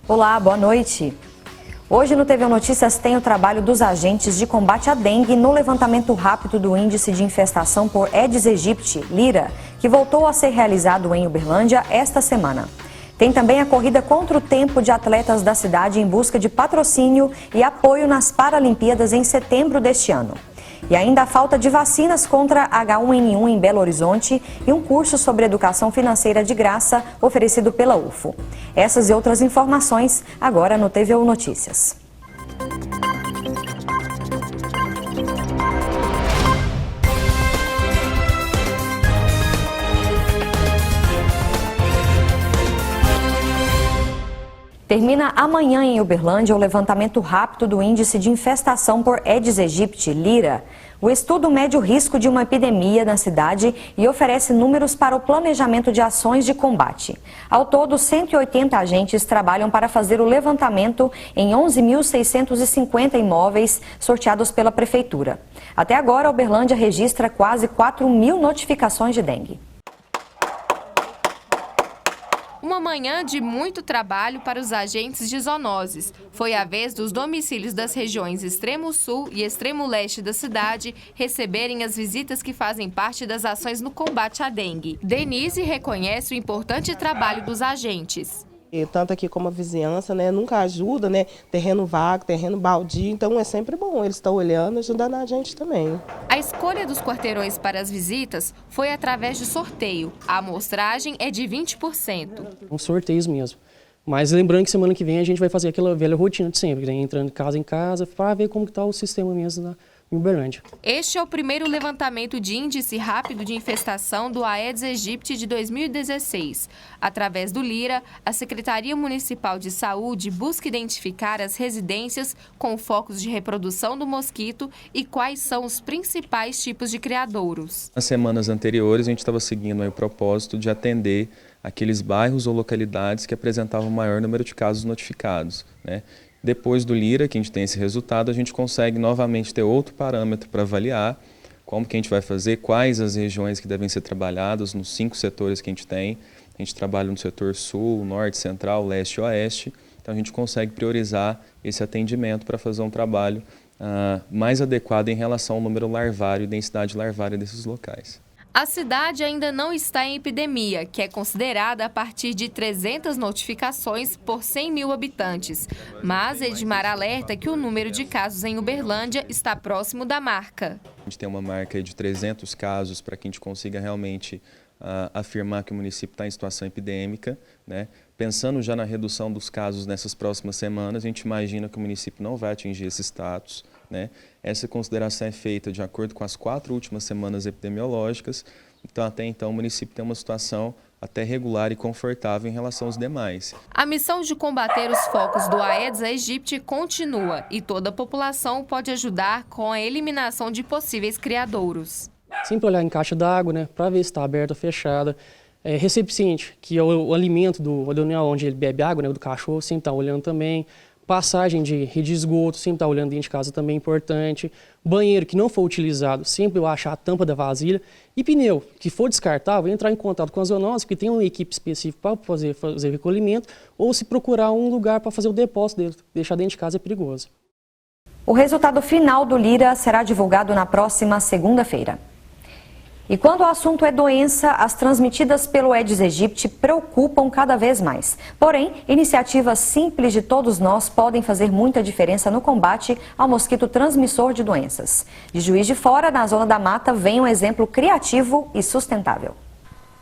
Olá, boa noite. Hoje no TV Notícias tem o trabalho dos agentes de combate à dengue no levantamento rápido do índice de infestação por Aedes aegypti, Lira, que voltou a ser realizado em Uberlândia esta semana. Tem também a corrida contra o tempo de atletas da cidade em busca de patrocínio e apoio nas Paralimpíadas em setembro deste ano. E ainda a falta de vacinas contra H1N1 em Belo Horizonte e um curso sobre educação financeira de graça oferecido pela UFO. Essas e outras informações agora no TV Notícias. Termina amanhã em Uberlândia o levantamento rápido do índice de infestação por Aedes aegypti, Lira. O estudo mede o risco de uma epidemia na cidade e oferece números para o planejamento de ações de combate. Ao todo, 180 agentes trabalham para fazer o levantamento em 11.650 imóveis sorteados pela Prefeitura. Até agora, Uberlândia registra quase 4.000 notificações de dengue. Uma manhã de muito trabalho para os agentes de zoonoses. Foi a vez dos domicílios das regiões Extremo Sul e Extremo Leste da cidade receberem as visitas que fazem parte das ações no combate à dengue. Denise reconhece o importante trabalho dos agentes. Tanto aqui como a vizinhança, né, nunca ajuda, né, terreno vago, terreno baldio, então é sempre bom, eles estão olhando, ajudando a gente também. A escolha dos quarteirões para as visitas foi através de sorteio. A amostragem é de 20%. Um sorteio mesmo. Mas lembrando que semana que vem a gente vai fazer aquela velha rotina de sempre, né, entrando de casa em casa para ver como está o sistema mesmo em Uberlândia. Este é o primeiro levantamento de índice rápido de infestação do Aedes aegypti de 2016. Através do Lira, a Secretaria Municipal de Saúde busca identificar as residências com focos de reprodução do mosquito e quais são os principais tipos de criadouros. Nas semanas anteriores, a gente estava seguindo aí o propósito de atender aqueles bairros ou localidades que apresentavam maior número de casos notificados, né? Depois do Lira, que a gente tem esse resultado, a gente consegue novamente ter outro parâmetro para avaliar como que a gente vai fazer, quais as regiões que devem ser trabalhadas nos 5 setores que a gente tem. A gente trabalha no setor sul, norte, central, leste e oeste. Então a gente consegue priorizar esse atendimento para fazer um trabalho mais adequado em relação ao número larvário e densidade larvária desses locais. A cidade ainda não está em epidemia, que é considerada a partir de 300 notificações por 100 mil habitantes. Mas Edmar alerta que o número de casos em Uberlândia está próximo da marca. A gente tem uma marca de 300 casos para que a gente consiga realmente afirmar que o município está em situação epidêmica, né? Pensando já na redução dos casos nessas próximas semanas, a gente imagina que o município não vai atingir esse status, né? Essa consideração é feita de acordo com as 4 últimas semanas epidemiológicas, então até então o município tem uma situação até regular e confortável em relação aos demais. A missão de combater os focos do Aedes aegypti continua e toda a população pode ajudar com a eliminação de possíveis criadouros. Sempre olhar em caixa d'água, né, para ver se está aberta ou fechada. Recipiente, que é o alimento do animal onde ele bebe água, né, do cachorro, sempre está olhando também. Passagem de rede de esgoto, sempre está olhando dentro de casa também é importante. Banheiro que não for utilizado, sempre eu achar a tampa da vasilha. E pneu, que for descartável, entrar em contato com a zoonose, que tem uma equipe específica para fazer recolhimento, ou se procurar um lugar para fazer o depósito dele. Deixar dentro de casa é perigoso. O resultado final do Lira será divulgado na próxima segunda-feira. E quando o assunto é doença, as transmitidas pelo Aedes aegypti preocupam cada vez mais. Porém, iniciativas simples de todos nós podem fazer muita diferença no combate ao mosquito transmissor de doenças. De Juiz de Fora, na Zona da Mata, vem um exemplo criativo e sustentável.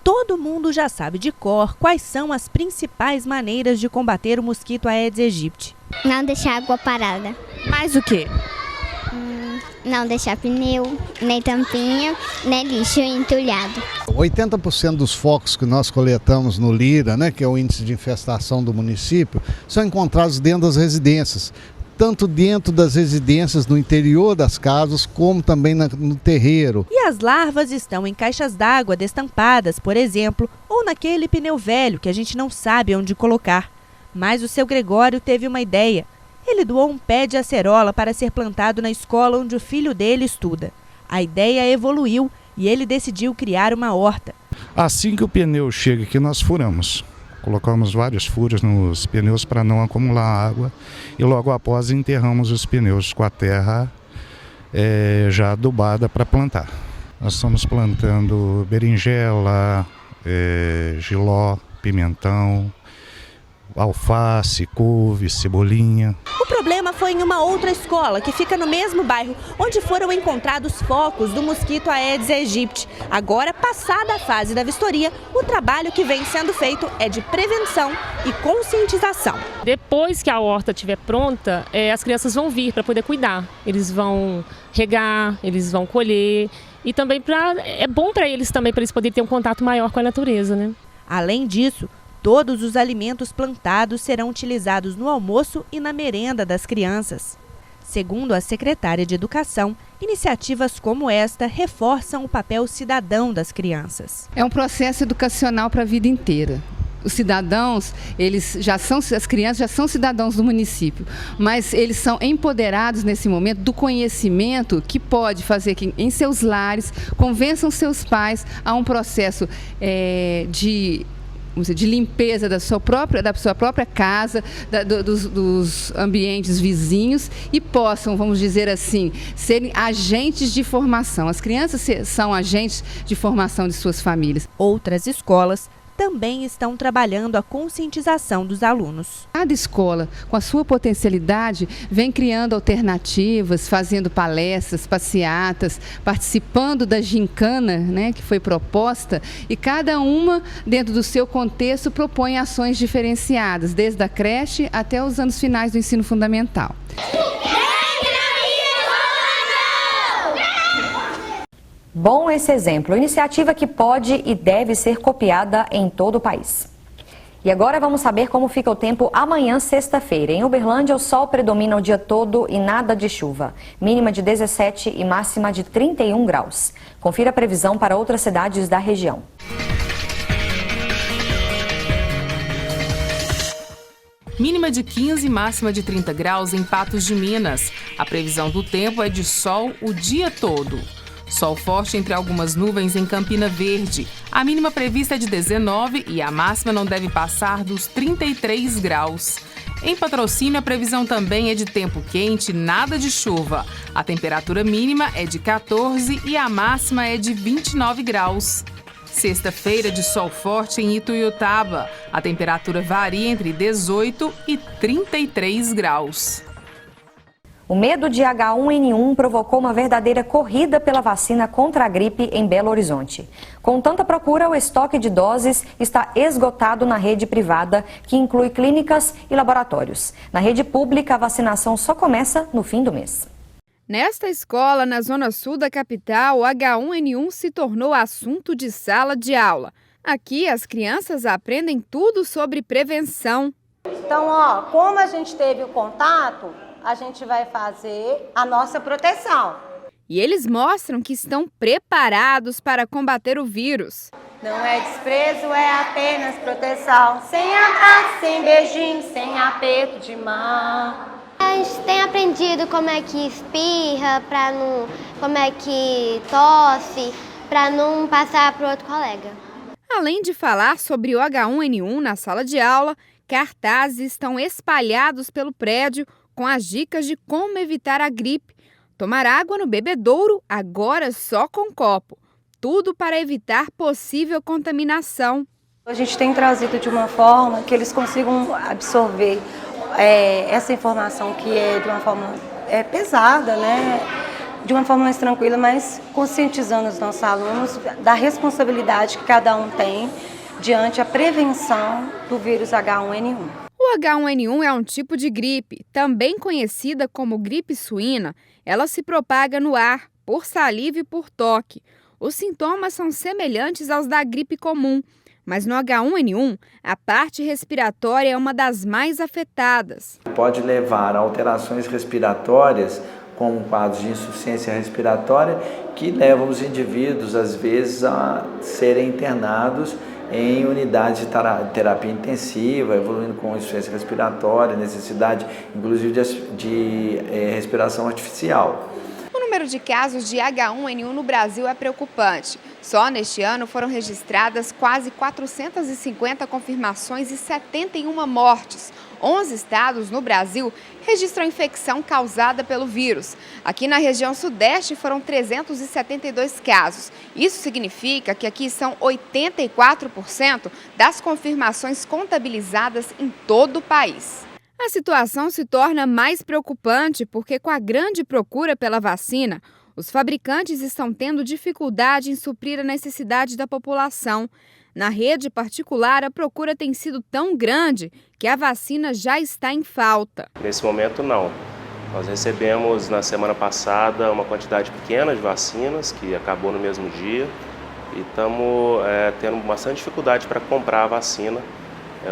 Todo mundo já sabe de cor quais são as principais maneiras de combater o mosquito Aedes aegypti. Não deixar água parada. Mais o quê? Não deixar pneu, nem tampinha, nem lixo entulhado. 80% dos focos que nós coletamos no Lira, né, que é o índice de infestação do município, são encontrados dentro das residências. Tanto dentro das residências no interior das casas, como também no terreiro. E as larvas estão em caixas d'água destampadas, por exemplo, ou naquele pneu velho que a gente não sabe onde colocar. Mas o seu Gregório teve uma ideia. Ele doou um pé de acerola para ser plantado na escola onde o filho dele estuda. A ideia evoluiu e ele decidiu criar uma horta. Assim que o pneu chega aqui, nós furamos. Colocamos vários furos nos pneus para não acumular água e logo após enterramos os pneus com a terra já adubada para plantar. Nós estamos plantando berinjela, jiló, pimentão, alface, couve, cebolinha. O problema foi em uma outra escola, que fica no mesmo bairro, onde foram encontrados focos do mosquito Aedes aegypti. Agora, passada a fase da vistoria, o trabalho que vem sendo feito é de prevenção e conscientização. Depois que a horta estiver pronta, as crianças vão vir para poder cuidar. Eles vão regar, eles vão colher e também é bom para eles também, para eles poderem ter um contato maior com a natureza, né? Além disso, todos os alimentos plantados serão utilizados no almoço e na merenda das crianças. Segundo a secretária de Educação, iniciativas como esta reforçam o papel cidadão das crianças. É um processo educacional para a vida inteira. Os cidadãos, as crianças já são cidadãos do município, mas eles são empoderados nesse momento do conhecimento que pode fazer que em seus lares convençam seus pais a um processo de limpeza da sua própria casa, dos ambientes vizinhos e possam, vamos dizer assim, serem agentes de formação. As crianças são agentes de formação de suas famílias. Outras escolas também estão trabalhando a conscientização dos alunos. Cada escola, com a sua potencialidade, vem criando alternativas, fazendo palestras, passeatas, participando da gincana, né, que foi proposta, e cada uma, dentro do seu contexto, propõe ações diferenciadas, desde a creche até os anos finais do ensino fundamental. Bom esse exemplo, iniciativa que pode e deve ser copiada em todo o país. E agora vamos saber como fica o tempo amanhã, sexta-feira. Em Uberlândia, o sol predomina o dia todo e nada de chuva. Mínima de 17 e máxima de 31 graus. Confira a previsão para outras cidades da região. Mínima de 15 e máxima de 30 graus em Patos de Minas. A previsão do tempo é de sol o dia todo. Sol forte entre algumas nuvens em Campina Verde. A mínima prevista é de 19 e a máxima não deve passar dos 33 graus. Em Patrocínio, a previsão também é de tempo quente, nada de chuva. A temperatura mínima é de 14 e a máxima é de 29 graus. Sexta-feira de sol forte em Ituiutaba. A temperatura varia entre 18 e 33 graus. O medo de H1N1 provocou uma verdadeira corrida pela vacina contra a gripe em Belo Horizonte. Com tanta procura, o estoque de doses está esgotado na rede privada, que inclui clínicas e laboratórios. Na rede pública, a vacinação só começa no fim do mês. Nesta escola, na zona sul da capital, o H1N1 se tornou assunto de sala de aula. Aqui, as crianças aprendem tudo sobre prevenção. Então, como a gente teve o contato, a gente vai fazer a nossa proteção. E eles mostram que estão preparados para combater o vírus. Não é desprezo, é apenas proteção. Sem abraço, sem beijinho, sem aperto de mão. A gente tem aprendido como é que espirra, como é que tosse, para não passar para o outro colega. Além de falar sobre o H1N1 na sala de aula, cartazes estão espalhados pelo prédio com as dicas de como evitar a gripe. Tomar água no bebedouro, agora só com copo. Tudo para evitar possível contaminação. A gente tem trazido de uma forma que eles consigam absorver essa informação que é de uma forma pesada, né? De uma forma mais tranquila, mas conscientizando os nossos alunos da responsabilidade que cada um tem diante a prevenção do vírus H1N1. O H1N1 é um tipo de gripe, também conhecida como gripe suína. Ela se propaga no ar, por saliva e por toque. Os sintomas são semelhantes aos da gripe comum, mas no H1N1, a parte respiratória é uma das mais afetadas. Pode levar a alterações respiratórias, como quadros de insuficiência respiratória, que levam os indivíduos, às vezes, a serem internados em unidades de terapia intensiva, evoluindo com insuficiência respiratória, necessidade, inclusive, de respiração artificial. O número de casos de H1N1 no Brasil é preocupante. Só neste ano foram registradas quase 450 confirmações e 71 mortes. 11 estados no Brasil registram infecção causada pelo vírus. Aqui na região sudeste foram 372 casos. Isso significa que aqui são 84% das confirmações contabilizadas em todo o país. A situação se torna mais preocupante porque, com a grande procura pela vacina, os fabricantes estão tendo dificuldade em suprir a necessidade da população. Na rede particular, a procura tem sido tão grande que a vacina já está em falta. Nesse momento, não. Nós recebemos, na semana passada, uma quantidade pequena de vacinas, que acabou no mesmo dia, e estamos tendo bastante dificuldade para comprar a vacina.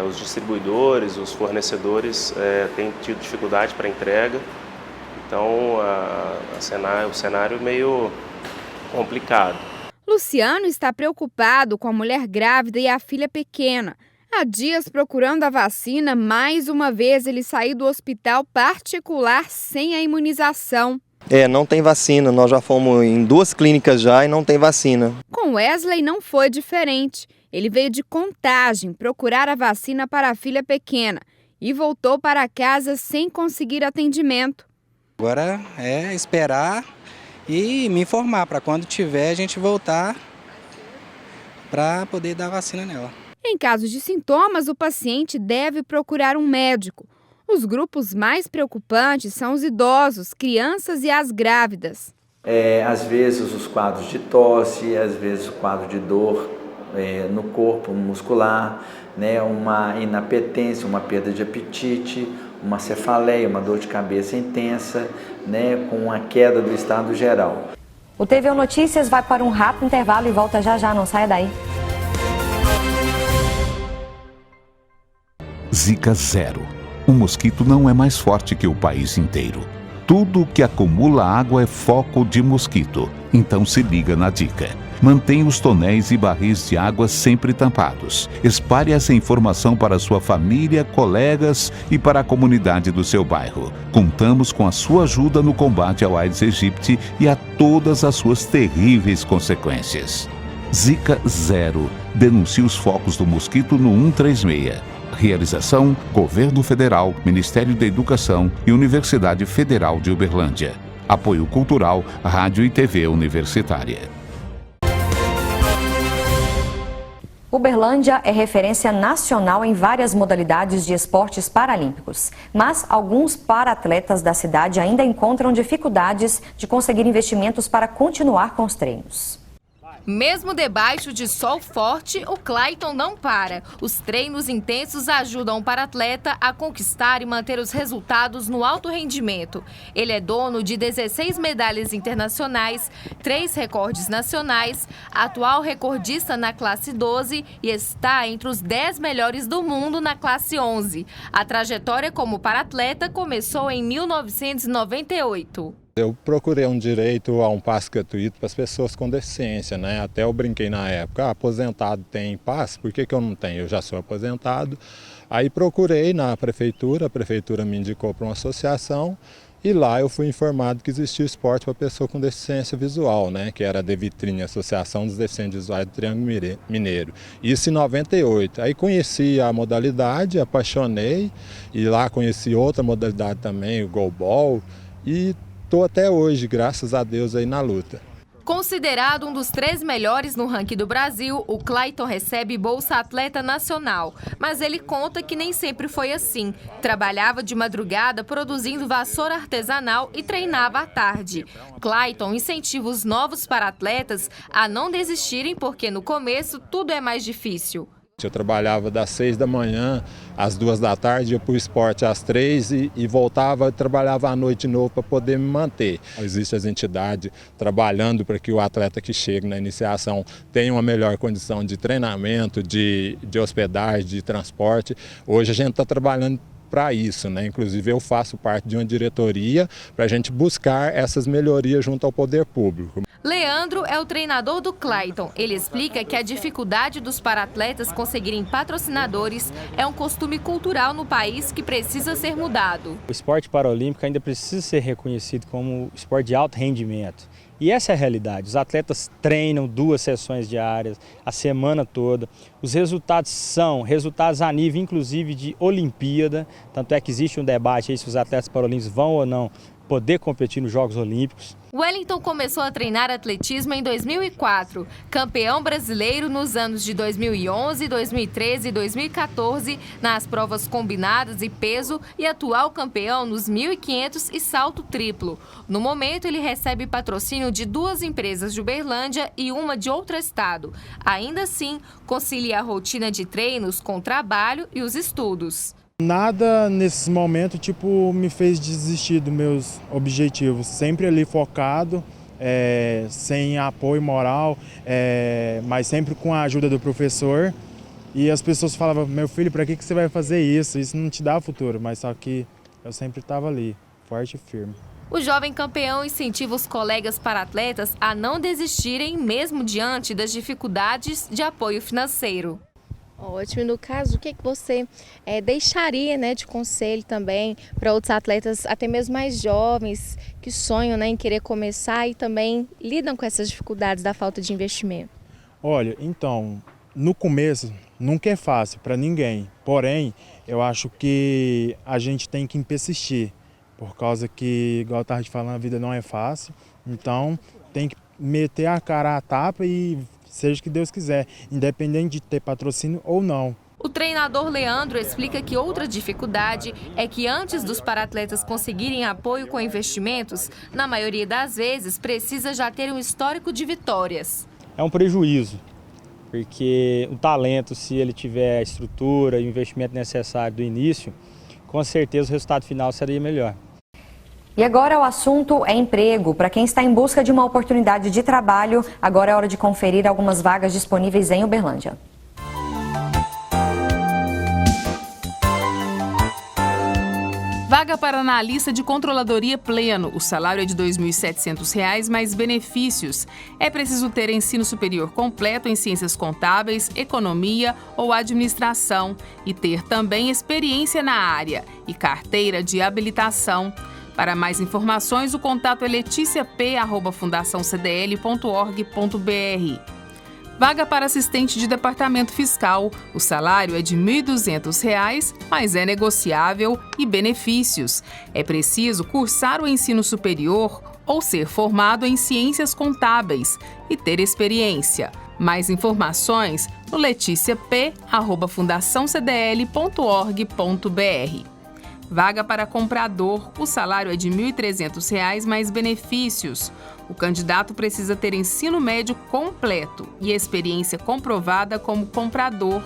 Os distribuidores, os fornecedores têm tido dificuldade para entrega. Então, o cenário é meio complicado. Luciano está preocupado com a mulher grávida e a filha pequena. Há dias procurando a vacina, mais uma vez ele saiu do hospital particular sem a imunização. Não tem vacina. Nós já fomos em 2 clínicas já e não tem vacina. Com Wesley não foi diferente. Ele veio de Contagem procurar a vacina para a filha pequena e voltou para casa sem conseguir atendimento. Agora é esperar e me informar para quando tiver a gente voltar para poder dar vacina nela. Em caso de sintomas, o paciente deve procurar um médico. Os grupos mais preocupantes são os idosos, crianças e as grávidas. Às vezes os quadros de tosse, às vezes o quadro de dor no corpo muscular, né, uma inapetência, uma perda de apetite, uma cefaleia, uma dor de cabeça intensa, né, com a queda do estado geral. O TVU Notícias vai para um rápido intervalo e volta já já, não saia daí. Zika zero. O mosquito não é mais forte que o país inteiro. Tudo que acumula água é foco de mosquito, então se liga na dica. Mantenha os tonéis e barris de água sempre tampados. Espalhe essa informação para sua família, colegas e para a comunidade do seu bairro. Contamos com a sua ajuda no combate ao Aedes aegypti e a todas as suas terríveis consequências. Zika zero. Denuncie os focos do mosquito no 136. Realização: Governo Federal, Ministério da Educação e Universidade Federal de Uberlândia. Apoio Cultural, Rádio e TV Universitária. Uberlândia é referência nacional em várias modalidades de esportes paralímpicos, mas alguns para-atletas da cidade ainda encontram dificuldades de conseguir investimentos para continuar com os treinos. Mesmo debaixo de sol forte, o Clayton não para. Os treinos intensos ajudam o para-atleta a conquistar e manter os resultados no alto rendimento. Ele é dono de 16 medalhas internacionais, 3 recordes nacionais, atual recordista na classe 12 e está entre os 10 melhores do mundo na classe 11. A trajetória como para-atleta começou em 1998. Eu procurei um direito a um passe gratuito para as pessoas com deficiência, né? Até eu brinquei na época, aposentado tem passe, por que eu não tenho? Eu já sou aposentado. Aí procurei na prefeitura, a prefeitura me indicou para uma associação e lá eu fui informado que existia esporte para pessoa com deficiência visual, né? Que era a DEVITRINE, Associação dos Deficientes Visuais do Triângulo Mineiro. Isso em 98. Aí conheci a modalidade, apaixonei e lá conheci outra modalidade também, o goalball, e estou até hoje, graças a Deus, aí na luta. Considerado um dos 3 melhores no ranking do Brasil, o Clayton recebe Bolsa Atleta Nacional. Mas ele conta que nem sempre foi assim. Trabalhava de madrugada produzindo vassoura artesanal e treinava à tarde. Clayton incentiva os novos para-atletas a não desistirem porque no começo tudo é mais difícil. Eu trabalhava das 6 da manhã às 2 da tarde, ia para o esporte às 3 e voltava e trabalhava à noite de novo para poder me manter. Existem as entidades trabalhando para que o atleta que chega na iniciação tenha uma melhor condição de treinamento, de hospedagem, de transporte. Hoje a gente está trabalhando para isso, né? Inclusive eu faço parte de uma diretoria para a gente buscar essas melhorias junto ao poder público. Leandro é o treinador do Clayton. Ele explica que a dificuldade dos para-atletas conseguirem patrocinadores é um costume cultural no país que precisa ser mudado. O esporte paralímpico ainda precisa ser reconhecido como esporte de alto rendimento. E essa é a realidade. Os atletas treinam 2 sessões diárias, a semana toda. Os resultados são resultados a nível, inclusive, de Olimpíada. Tanto é que existe um debate aí se os atletas paralímpicos vão ou não poder competir nos Jogos Olímpicos. Wellington começou a treinar atletismo em 2004, campeão brasileiro nos anos de 2011, 2013 e 2014 nas provas combinadas e peso e atual campeão nos 1.500 e salto triplo. No momento, ele recebe patrocínio de 2 empresas de Uberlândia e uma de outro estado. Ainda assim, concilia a rotina de treinos com o trabalho e os estudos. Nada nesse momento me fez desistir dos meus objetivos, sempre ali focado, sem apoio moral, mas sempre com a ajuda do professor. E as pessoas falavam, meu filho, para que você vai fazer isso? Isso não te dá futuro, mas só que eu sempre estava ali, forte e firme. O jovem campeão incentiva os colegas para-atletas a não desistirem mesmo diante das dificuldades de apoio financeiro. Ótimo. No caso, o que você deixaria, né, de conselho também para outros atletas, até mesmo mais jovens, que sonham, né, em querer começar e também lidam com essas dificuldades da falta de investimento? Olha, então, no começo nunca é fácil para ninguém, porém, eu acho que a gente tem que persistir, por causa que, igual eu estava te falando, a vida não é fácil, então tem que meter a cara à tapa e seja o que Deus quiser, independente de ter patrocínio ou não. O treinador Leandro explica que outra dificuldade é que antes dos para-atletas conseguirem apoio com investimentos, na maioria das vezes precisa já ter um histórico de vitórias. É um prejuízo, porque o talento, se ele tiver a estrutura e o investimento necessário do início, com certeza o resultado final seria melhor. E agora o assunto é emprego. Para quem está em busca de uma oportunidade de trabalho, agora é hora de conferir algumas vagas disponíveis em Uberlândia. Vaga para analista de controladoria pleno. O salário é de R$ 2.700 mais benefícios. É preciso ter ensino superior completo em ciências contábeis, economia ou administração e ter também experiência na área e carteira de habilitação. Para mais informações, o contato é leticiap@fundaçãocdl.org.br. Vaga para assistente de departamento fiscal. O salário é de R$ 1.200, mas é negociável e benefícios. É preciso cursar o ensino superior ou ser formado em ciências contábeis e ter experiência. Mais informações no leticiap@fundaçãocdl.org.br. Vaga para comprador. O salário é de R$ 1.300 mais benefícios. O candidato precisa ter ensino médio completo e experiência comprovada como comprador.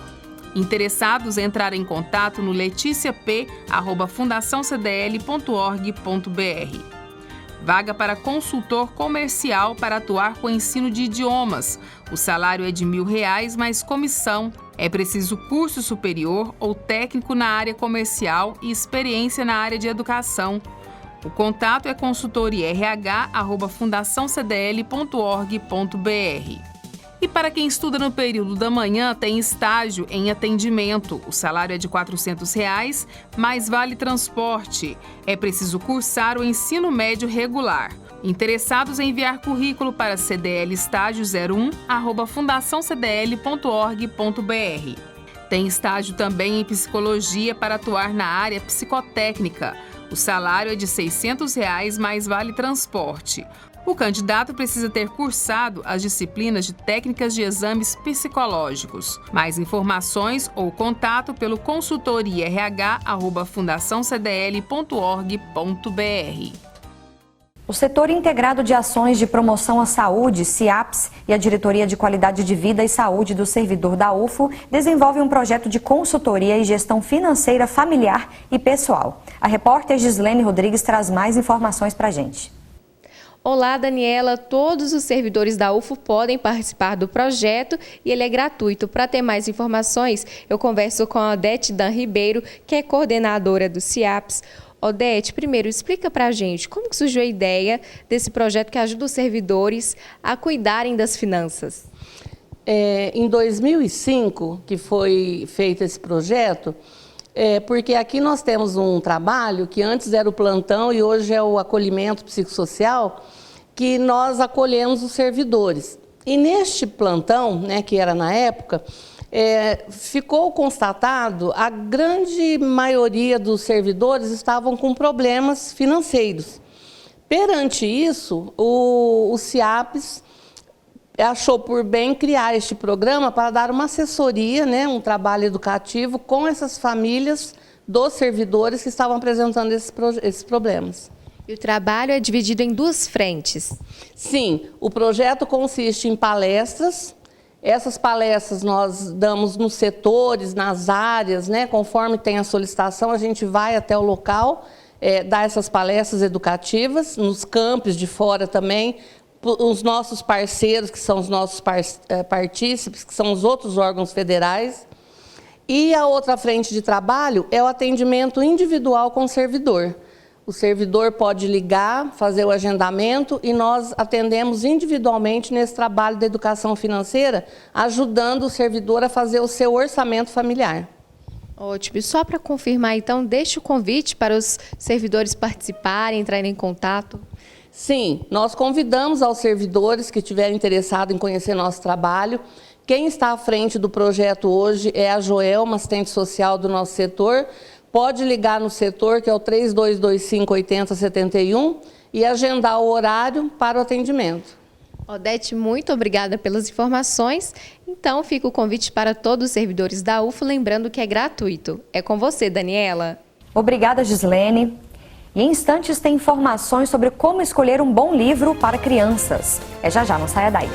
Interessados entrarem em contato no leticiap@fundaçãocdl.org.br. Vaga para consultor comercial para atuar com ensino de idiomas. O salário é de R$ 1.000 mais comissão. É preciso curso superior ou técnico na área comercial e experiência na área de educação. O contato é consultoria@fundaçãocdl.org.br. E para quem estuda no período da manhã, tem estágio em atendimento. O salário é de R$ 400, mais vale transporte. É preciso cursar o ensino médio regular. Interessados em enviar currículo para cdlestágio01@fundaçãocdl.org.br. Tem estágio também em psicologia para atuar na área psicotécnica. O salário é de R$ 600, mais vale transporte. O candidato precisa ter cursado as disciplinas de técnicas de exames psicológicos. Mais informações ou contato pelo consultoria@fundaçãocdl.org.br. O Setor Integrado de Ações de Promoção à Saúde, SIAPS, e a Diretoria de Qualidade de Vida e Saúde do Servidor da UFO desenvolvem um projeto de consultoria e gestão financeira familiar e pessoal. A repórter Gislene Rodrigues traz mais informações para a gente. Olá, Daniela. Todos os servidores da UFO podem participar do projeto e ele é gratuito. Para ter mais informações, eu converso com a Odete Dan Ribeiro, que é coordenadora do SIAPS. Odete, primeiro, explica para a gente como que surgiu a ideia desse projeto que ajuda os servidores a cuidarem das finanças. Em 2005, que foi feito esse projeto, porque aqui nós temos um trabalho que antes era o plantão e hoje é o acolhimento psicossocial, que nós acolhemos os servidores. E neste plantão, né, que era na época, ficou constatado a grande maioria dos servidores estavam com problemas financeiros. Perante isso, o CIAPS achou por bem criar este programa para dar uma assessoria, né, um trabalho educativo com essas famílias dos servidores que estavam apresentando esses problemas. E o trabalho é dividido em duas frentes? Sim, o projeto consiste em palestras. Essas palestras nós damos nos setores, nas áreas, né, conforme tem a solicitação, a gente vai até o local, dar essas palestras educativas, nos campos de fora também, os nossos parceiros, que são os nossos partícipes, que são os outros órgãos federais. E a outra frente de trabalho é o atendimento individual com o servidor. O servidor pode ligar, fazer o agendamento e nós atendemos individualmente nesse trabalho da educação financeira, ajudando o servidor a fazer o seu orçamento familiar. Ótimo. E só para confirmar, então, deixe o convite para os servidores participarem, entrarem em contato. Sim, nós convidamos aos servidores que estiverem interessados em conhecer nosso trabalho. Quem está à frente do projeto hoje é a Joelma, assistente social do nosso setor. Pode ligar no setor, que é o 3225-8071, e agendar o horário para o atendimento. Odete, muito obrigada pelas informações. Então, fica o convite para todos os servidores da UFO, lembrando que é gratuito. É com você, Daniela. Obrigada, Gislene. E em instantes tem informações sobre como escolher um bom livro para crianças. É já já, não saia daí.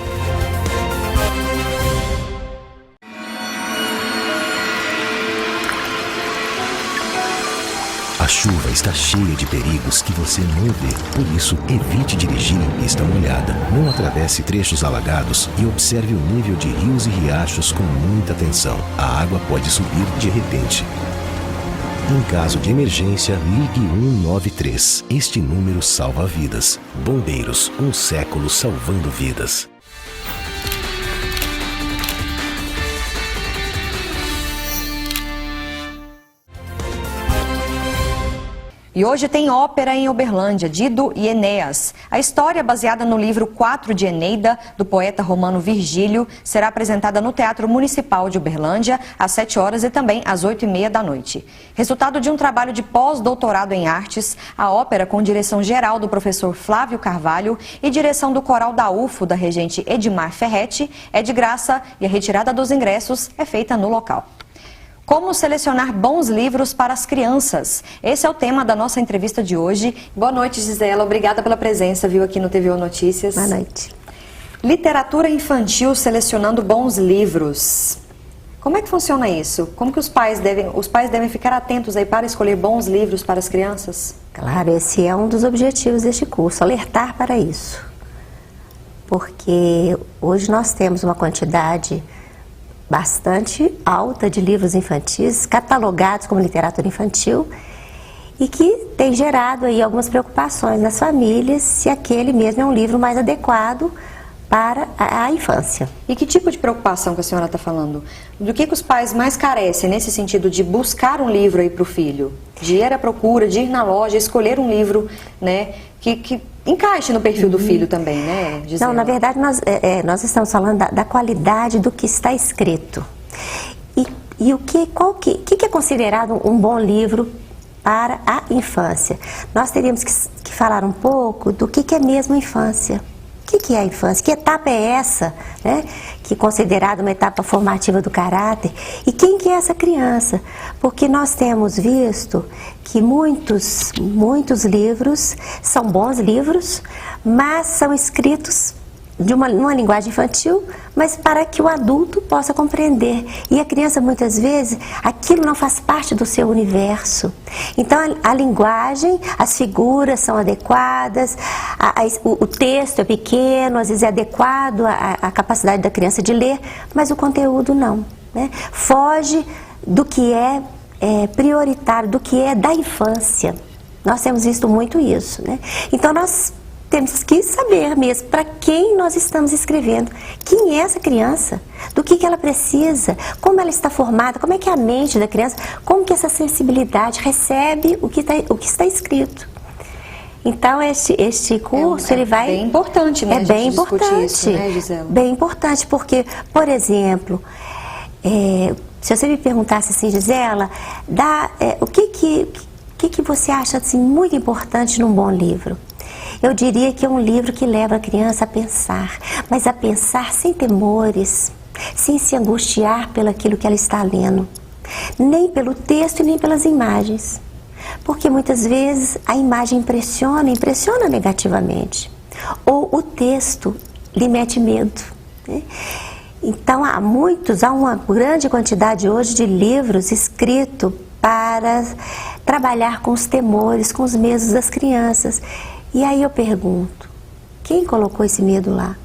A chuva está cheia de perigos que você não vê. Por isso, evite dirigir em pista molhada. Não atravesse trechos alagados e observe o nível de rios e riachos com muita atenção. A água pode subir de repente. Em caso de emergência, ligue 193. Este número salva vidas. Bombeiros, um século salvando vidas. E hoje tem ópera em Uberlândia, Dido e Enéas. A história, baseada no livro 4 de Eneida, do poeta romano Virgílio, será apresentada no Teatro Municipal de Uberlândia, às 7 horas e também às 8h30 da noite. Resultado de um trabalho de pós-doutorado em artes, a ópera, com direção geral do professor Flávio Carvalho e direção do coral da UFO, da regente Edmar Ferretti, é de graça e a retirada dos ingressos é feita no local. Como selecionar bons livros para as crianças? Esse é o tema da nossa entrevista de hoje. Boa noite, Gisela. Obrigada pela presença, viu, aqui no TVO Notícias. Boa noite. Literatura infantil selecionando bons livros. Como é que funciona isso? Como que os pais devem ficar atentos aí para escolher bons livros para as crianças? Claro, esse é um dos objetivos deste curso, alertar para isso. Porque hoje nós temos uma quantidade bastante alta de livros infantis, catalogados como literatura infantil, e que tem gerado aí algumas preocupações nas famílias, se aquele mesmo é um livro mais adequado para a infância. E que tipo de preocupação que a senhora está falando? Do que os pais mais carecem nesse sentido de buscar um livro aí para o filho? De ir à procura, de ir na loja, escolher um livro, né, que encaixe no perfil do filho também, né, Gisela? Não, na verdade nós estamos falando da qualidade do que está escrito. E o que é considerado um bom livro para a infância? Nós teríamos que falar um pouco do que é mesmo a infância. O que é a infância? Que etapa é essa, né? Que é considerada uma etapa formativa do caráter? E quem que é essa criança? Porque nós temos visto que muitos livros são bons livros, mas são escritos numa linguagem infantil, mas para que o adulto possa compreender. E a criança, muitas vezes, aquilo não faz parte do seu universo. Então, a linguagem, as figuras são adequadas, o texto é pequeno, às vezes é adequado à capacidade da criança de ler, mas o conteúdo não, né? Foge do que é prioritário, do que é da infância. Nós temos visto muito isso, né? Então, nós temos que saber mesmo para quem nós estamos escrevendo, quem é essa criança, do que ela precisa, como ela está formada, como é que é a mente da criança, como que essa sensibilidade recebe o que está escrito. Então, este curso, ele vai... É bem importante, né? É bem importante. Isso, né, Gisela? Bem importante, porque, por exemplo, se você me perguntasse assim, Gisela, o que você acha assim, muito importante num bom livro? Eu diria que é um livro que leva a criança a pensar, mas a pensar sem temores, sem se angustiar pelaquilo que ela está lendo, nem pelo texto e nem pelas imagens. Porque muitas vezes a imagem impressiona negativamente, ou o texto lhe mete medo, né? Então há uma grande quantidade hoje de livros escritos para trabalhar com os temores, com os medos das crianças. E aí eu pergunto, quem colocou esse medo lá?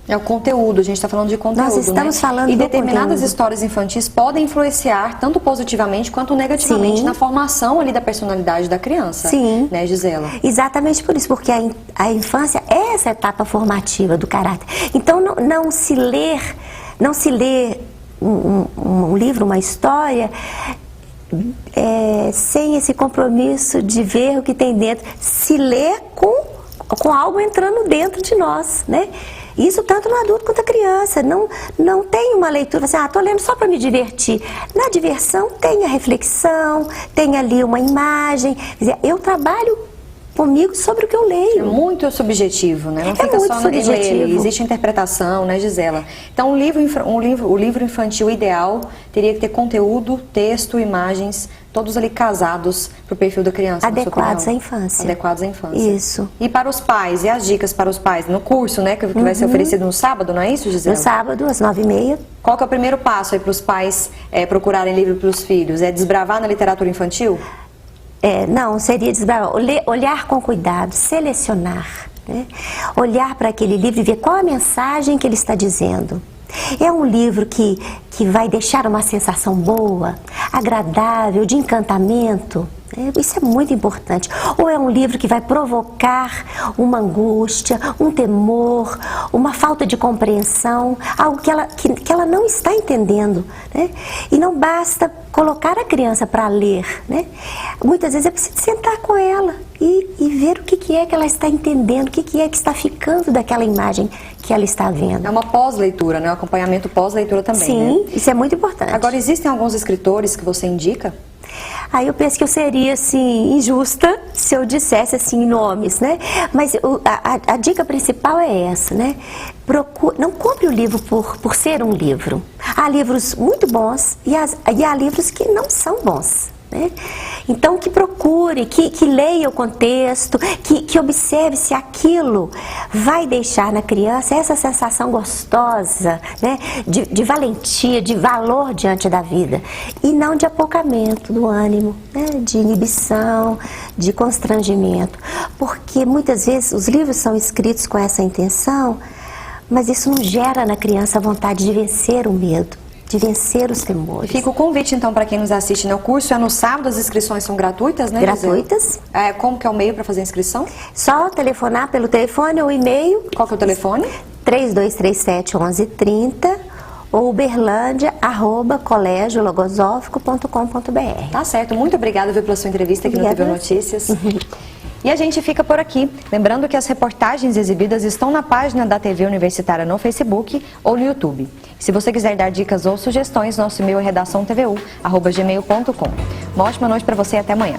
É o conteúdo, a gente está falando de conteúdo, Nós estamos falando e do determinadas conteúdo. Histórias infantis podem influenciar tanto positivamente quanto negativamente na formação ali da personalidade da criança. Sim. Né, Gisela? Exatamente por isso, porque a infância é essa etapa formativa do caráter. Então não se lê um livro, uma história, sem esse compromisso de ver o que tem dentro. Se lê com algo entrando dentro de nós, né? Isso tanto no adulto quanto na criança. Não tem uma leitura assim, estou lendo só para me divertir. Na diversão tem a reflexão, tem ali uma imagem. Quer dizer, eu trabalho comigo sobre o que eu leio. É muito subjetivo, né? Não fica muito só subjetivo. ler, existe interpretação, né, Gisela? Então, o livro infantil ideal teria que ter conteúdo, texto, imagens, todos ali casados para o perfil da criança. Adequados à infância. Adequados à infância. Isso. E para os pais, e as dicas para os pais? No curso, né, que vai ser oferecido no sábado, não é isso, Gisela? No sábado, às 9h30. Qual que é o primeiro passo aí para os pais procurarem livro para os filhos? É desbravar na literatura infantil? Não, seria desbravar, olhar com cuidado, selecionar, né? Olhar para aquele livro e ver qual a mensagem que ele está dizendo. É um livro que vai deixar uma sensação boa, agradável, de encantamento? Isso é muito importante. Ou é um livro que vai provocar uma angústia, um temor, uma falta de compreensão, algo que ela não está entendendo, né? E não basta colocar a criança para ler, né? Muitas vezes é preciso sentar com ela e ver o que é que ela está entendendo, o que é que está ficando daquela imagem que ela está vendo. É uma pós-leitura, né? Um acompanhamento pós-leitura também, Sim, né? Isso é muito importante. Agora, existem alguns escritores que você indica? Aí eu penso que eu seria, assim, injusta se eu dissesse, assim, nomes, né? Mas a dica principal é essa, né? Não compre o livro por ser um livro. Há livros muito bons e há livros que não são bons, né? Então, que procure, que leia o contexto, que observe se aquilo vai deixar na criança essa sensação gostosa, né? De valentia, de valor diante da vida. E não de apocamento do ânimo, né? De inibição, de constrangimento. Porque muitas vezes os livros são escritos com essa intenção, mas isso não gera na criança a vontade de vencer o medo, de vencer os temores. Fica o convite, então, para quem nos assiste, né? O curso é no sábado, as inscrições são gratuitas, né? Gratuitas. Como que é o meio para fazer a inscrição? Só telefonar pelo telefone ou e-mail. Qual que é o telefone? 3237-1130 ou uberlandia@colegiologosófico.com.br. Tá certo. Muito obrigada pela sua entrevista aqui no TV Notícias. E a gente fica por aqui. Lembrando que as reportagens exibidas estão na página da TV Universitária no Facebook ou no YouTube. Se você quiser dar dicas ou sugestões, nosso e-mail é redaçãotvu@gmail.com. Uma ótima noite para você e até amanhã.